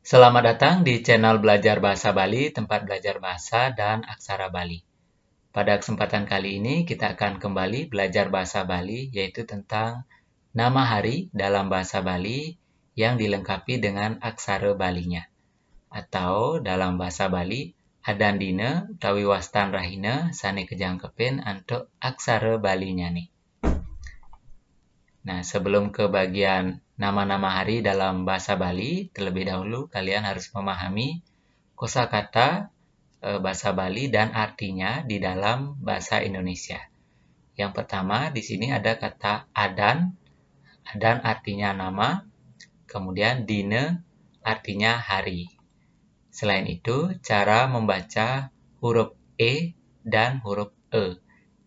Selamat datang di channel Belajar Bahasa Bali, tempat belajar bahasa dan aksara Bali. Pada kesempatan kali ini kita akan kembali belajar bahasa Bali, yaitu tentang nama hari dalam bahasa Bali yang dilengkapi dengan aksara Balinya. Atau dalam bahasa Bali, adandina utawi wastan rahina sane kejangkepin untuk aksara Balinya nih. Nah, sebelum ke bagian nama-nama hari dalam bahasa Bali, terlebih dahulu kalian harus memahami kosakata bahasa Bali dan artinya di dalam bahasa Indonesia. Yang pertama, di sini ada kata adan. Adan artinya nama, kemudian dine artinya hari. Selain itu, cara membaca huruf E dan huruf E.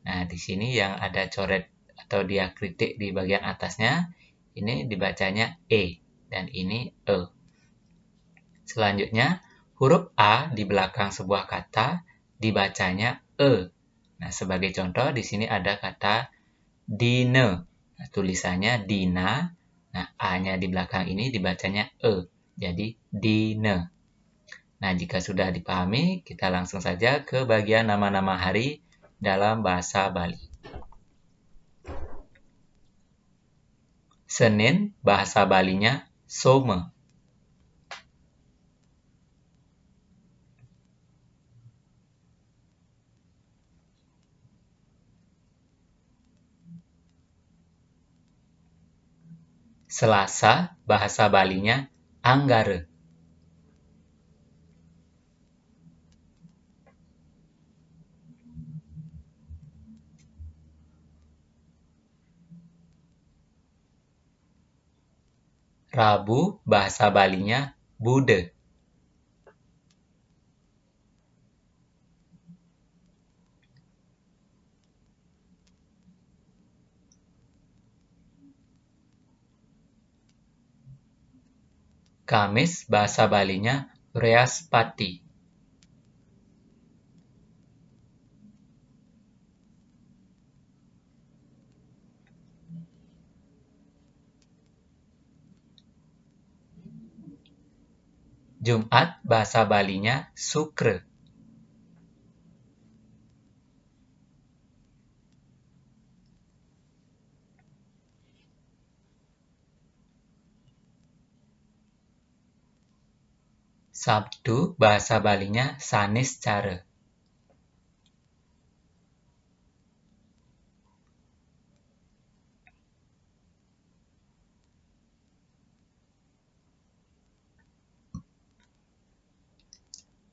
Nah, di sini yang ada coret atau diakritik di bagian atasnya, ini dibacanya E dan ini E. Selanjutnya, huruf A di belakang sebuah kata dibacanya E. Nah, sebagai contoh di sini ada kata dine. Nah, tulisannya dina. Nah, A-nya di belakang ini dibacanya E. Jadi dine. Nah, jika sudah dipahami, kita langsung saja ke bagian nama-nama hari dalam bahasa Bali. Senin, bahasa Balinya Soma. Selasa, bahasa Balinya Anggara. Rabu, bahasa Balinya Bude. Kamis, bahasa Balinya Wreaspati. Jumat, bahasa Balinya Sukre. Sabtu, bahasa Balinya Saniscara.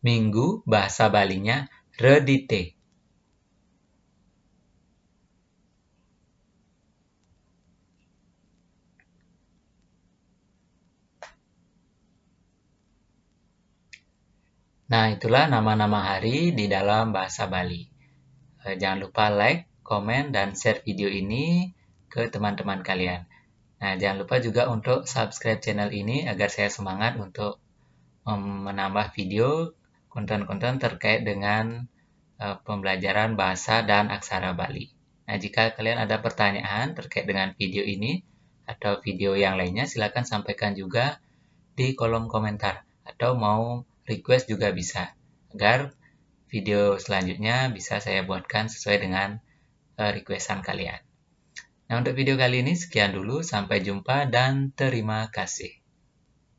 Minggu, bahasa Balinya Redite. Nah, itulah nama-nama hari di dalam bahasa Bali. Jangan lupa like, komen, dan share video ini ke teman-teman kalian. Nah, jangan lupa juga untuk subscribe channel ini agar saya semangat untuk menambah video konten-konten terkait dengan pembelajaran bahasa dan aksara Bali. Nah, jika kalian ada pertanyaan terkait dengan video ini atau video yang lainnya, silakan sampaikan juga di kolom komentar atau mau request juga bisa agar video selanjutnya bisa saya buatkan sesuai dengan requestan kalian. Nah, untuk video kali ini sekian dulu, sampai jumpa dan terima kasih.